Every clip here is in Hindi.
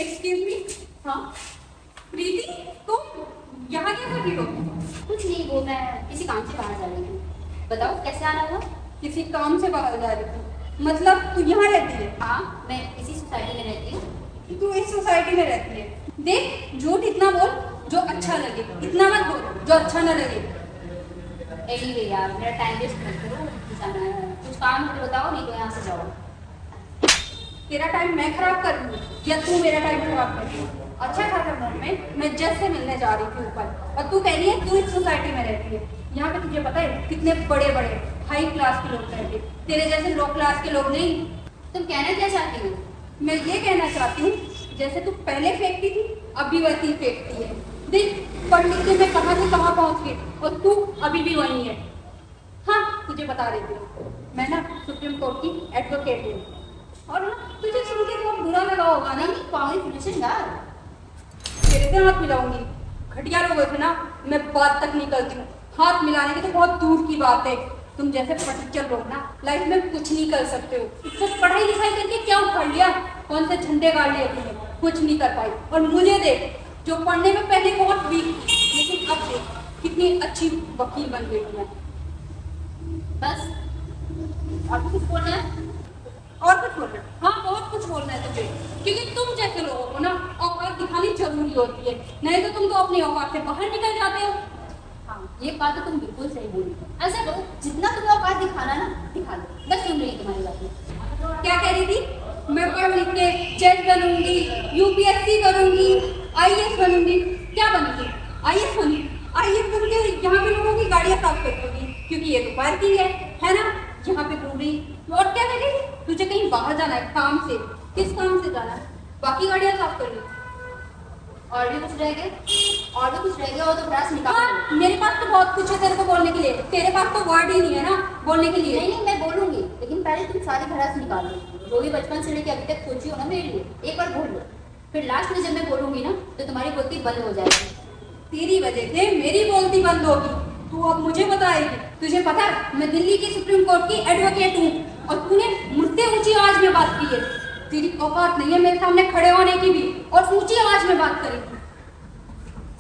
Excuse me. हाँ प्रीति, तुम यहाँ क्या कर रही हो? कुछ नहीं, वो मैं किसी काम से बाहर जा रही हूँ। बताओ कैसे आना हुआ? किसी काम से बाहर जा रही थी? मतलब तू यहाँ रहती है? हाँ, मैं इसी सोसाइटी में रहती हूँ। तू इस सोसाइटी में रहती है? देख, झूठ इतना बोल जो अच्छा लगे, इतना मत बोल जो अच्छा न लगे। एनीवे यार, मेरा टाइम वेस्ट मत करो, जाना है। कुछ काम मुझे बताओ, नहीं तो यहाँ से जाओ। तेरा टाइम मैं खराब कर रही हूँ या तू मेरा टाइम खराब कर रही है? अच्छा खासा मोमेंट मैं जज से मिलने जा रही थी ऊपर, और तू कह रही है तू इस सोसाइटी में रहती है। यहाँ पे तुझे पता है कितने बड़े बड़े हाई क्लास के लोग रहते, तेरे जैसे लो क्लास के लोग नहीं। तुम कहना क्या चाहती हो? मैं ये कहना चाहती हूँ, जैसे तू पहले फेंकती थी अभी वैसी फेंकती है। देख, पढ़ लिख के मैं कहाँ से कहाँ पहुँच गई और तू अभी भी वही है। हाँ, तुझे बता देती हूँ, मैं ना सुप्रीम कोर्ट की एडवोकेट हूँ। और ना तुझे सुन के बहुत बुरा लगा होगा ना? नहीं, कांग्रेचुलेशन यार। तेरे से हाथ मिलाऊंगी। घटिया लोगों से ना मैं बात तक नहीं करती हूँ। हाथ मिलाने की तो बहुत दूर की बात है। तुम जैसे फटीचर लोग ना लाइफ में कुछ नहीं कर सकते हो। सिर्फ पढ़ाई लिखाई करके क्या उखाड़ लिया? कौन से झंडे गाड़ लिए तुमने? कुछ नहीं कर पाई। और मुझे देख, जो पढ़ने में पहले बहुत वीक थी, लेकिन अब देख कितनी अच्छी वकील बन गई मैं। बस, और कुछ बोलना है? और कुछ बोलना? हाँ, बहुत कुछ बोलना है तुझे, क्योंकि तुम जैसे लोगों को ना औकात दिखानी जरूरी होती है, नहीं तो तुम तो अपनी औकात से बाहर निकल जाते हो। हाँ, ये बात तो तुम बिल्कुल सही बोली। ऐसा करो, जितना तुम्हें औकात दिखाना ना दिखा लो, बस सुन रही तुम्हारी बात। क्या कह रही थी? मैं पढ़ लिख के जज बनूंगी, यूपीएससी करूंगी, आईएएस बनूंगी। क्या बनूंगी? आईएएस बनूंगी। आईएएस बन के यहाँ पे लोगों की गाड़ियाँ साफ करूंगी, क्योंकि ये तो पार्किंग है ना? यहाँ पे घूम रही। और क्या कह रही? तुझे कहीं बाहर जाना है काम से? किस काम से जाना है? बाकी गाड़ियाँ साफ कर ली। और भी कुछ रह गया? और भी कुछ रह गया हो तो भड़ास निकाल लो। हाँ, मेरे पास तो बहुत कुछ है तेरे को बोलने के लिए। तेरे पास तो वर्ड ही नहीं है ना बोलने के लिए। नहीं नहीं, मैं बोलूंगी, लेकिन पहले तुम सारी भड़ास निकाल लो, जो भी बचपन से लेके अभी तक सोची हो ना मेरे लिए, एक बार बोल लो। फिर लास्ट में जब मैं बोलूंगी ना तो तुम्हारी बोलती बंद हो जाएगी। तेरी वजह से मेरी बोलती बंद होगी। तू अब मुझे बताएगी। तुझे पता है मैं दिल्ली की सुप्रीम कोर्ट की एडवोकेट हूँ, और तूने मुझसे ऊंची आवाज में बात की है। तेरी औकात नहीं है मेरे सामने खड़े होने की भी, और ऊंची आवाज में बात करेगी।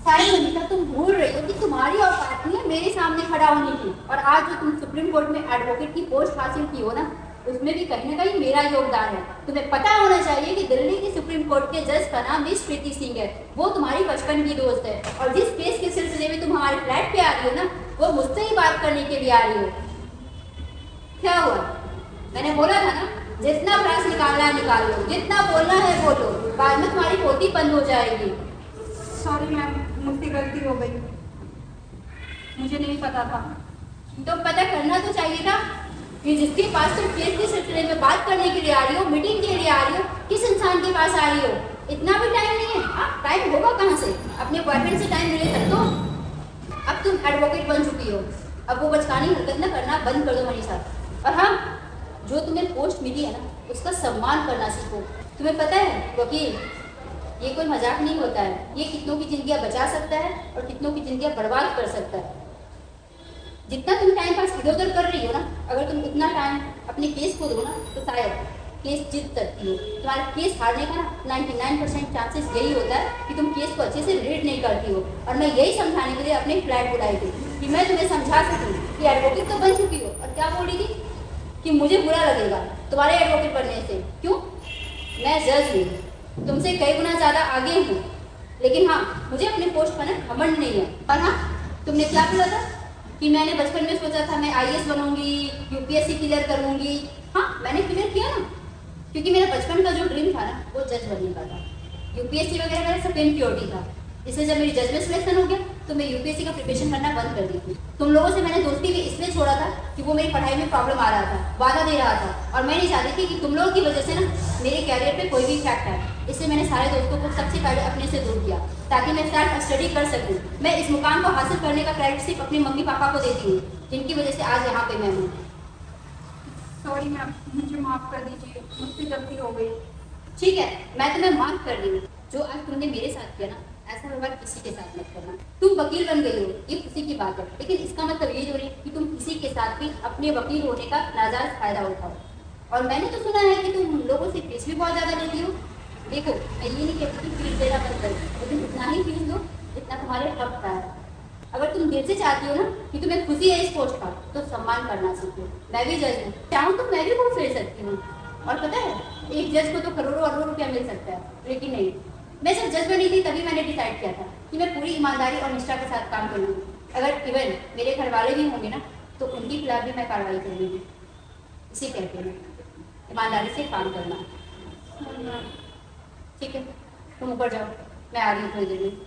सारी मनीषा, तुम भूल रही हो कि तुम्हारी औकात नहीं है मेरे सामने खड़ा होने की। और आज जो तुम सुप्रीम कोर्ट में एडवोकेट की पोस्ट हासिल की हो ना, उसमें भी कहीं ना कहीं मेरा योगदान है। तुम्हें पता होना चाहिए कि दिल्ली की सुप्रीम कोर्ट के जज का नाम मिस प्रीति सिंह है। वो तुम्हारी बचपन की दोस्त है, और जिस केस के सिलसिले में तुम हमारे फ्लैट पे आ रही हो ना, वो मुझसे ही बात करने के लिए आ रही हो। क्या हुआ? मैंने बोला था ना, जितना भड़ास निकालना है निकाल लो, जितना बोलना है बोलो, बाद में तुम्हारी पोती बंद हो जाएगी। सॉरी मैम, मुझसे गलती हो गई, मुझे नहीं पता था। तो पता करना तो चाहिए था कि जिसके पास तुम केस के सिलसिले में बात करने के लिए आ रही हो, मीटिंग के लिए आ रही हो, किस इंसान के पास आ रही हो। इतना भी टाइम नहीं है। टाइम होगा कहाँ से? अपने बॉयफ्रेंड से टाइम मिले तब तो। अब तुम एडवोकेट बन चुकी हो, अब वो बचकानी हरकत ना करना बंद कर दो मनीषा। और हाँ, जो तुम्हें पोस्ट मिली है ना, उसका सम्मान करना सीखो। तुम्हें पता है वकील, ये कोई मजाक नहीं होता है। ये कितनों की जिंदगियां बचा सकता है और कितनों की जिंदगियां बर्बाद कर सकता है। जितना तुम टाइम पास इधर उधर कर रही हो ना, अगर तुम उतना टाइम अपने केस को दो ना, तो शायद केस जीत सकती हो। तुम्हारा केस हारने का ना 99% चांसेस यही होता है कि तुम केस को अच्छे से रीड नहीं करती हो। और मैं यही समझाने के लिए अपने फ्लैट बुलाई थी कि मैं तुम्हें समझा सकूँ कि एडवोकेट तो बन चुकी हो। और क्या बोल रही थी कि मुझे बुरा लगेगा तुम्हारे एडवोकेट बनने से। क्यों? मैं जज हूँ, तुमसे कई गुना ज़्यादा आगे हूँ, लेकिन हाँ, मुझे अपने पोस्ट पर ना घमंड नहीं है। और हाँ, तुमने क्या बोला था कि मैंने बचपन में सोचा था मैं आईएएस बनूंगी, यूपीएससी क्लियर करूंगी। हाँ, मैंने क्लियर किया ना, क्योंकि मेरा बचपन का जो ड्रीम था ना, वो जज बनने का था। यूपीएससी वगैरह मेरा सेकेंड प्योरिटी था। इसलिए जब मेरी जज में सिलेक्शन हो गया तो मैं यूपीएससी का प्रिपरेशन करना बंद कर दी थी। तुम लोगों से मैंने दोस्ती भी इसलिए छोड़ा था कि वो मेरी पढ़ाई में प्रॉब्लम आ रहा था, बाधा दे रहा था, और मैं नहीं चाहती थी कि तुम लोगों की वजह से ना मेरे कैरियर पे कोई भी इफेक्ट आए। इसलिए मैंने सारे दोस्तों को सबसे पहले अपने से दूर किया, ताकि मैं सेल्फ स्टडी कर सकूँ। मैं इस मुकाम को हासिल करने का क्रेडिट सिर्फ अपने मम्मी पापा को देती हूँ, जिनकी वजह से आज यहाँ पे मैं हूँ। सॉरी मैम, मुझे माफ कर दीजिए, मुझसे गलती हो गई। ठीक है, मैं तुम्हें माफ कर दी हूँ। जो आज तुमने मेरे साथ किया ना, ऐसा व्यवहार किसी के साथ मत करना। तुम वकील बन गई हो, ये खुशी की बात है, लेकिन इसका मतलब ये नहीं कि तुम किसी के साथ भी अपने वकील होने का नाजायज फायदा उठाओ। और मैंने तो सुना है कि तुम लोगों से फीस भी बहुत ज्यादा लेती हो। देखो मैं ये नहीं कहती कि फीस देना बंद करो, लेकिन उतना ही फीस दो जितना तुम्हारे हक का है। अगर तुम दिल से चाहती हो ना कि तुम्हें खुशी है इस पोस्ट का, तो सम्मान करना सीखो। मैं भी जज हूँ, चाहूँ तो मैं भी घूम फिर सकती हूँ। और पता है, एक जज को तो करोड़ों अरबों रुपया मिल सकता है, लेकिन नहीं। मैं जब जज बनी थी तभी मैंने डिसाइड किया था कि मैं पूरी ईमानदारी और निष्ठा के साथ काम करूँगी। अगर इवन मेरे घर वाले भी होंगे ना, तो उनके खिलाफ भी मैं कार्रवाई करूँगी। इसे कहते हैं ईमानदारी से काम करना। ठीक है, तुम ऊपर जाओ, मैं आ रही हूँ थोड़ी देर में।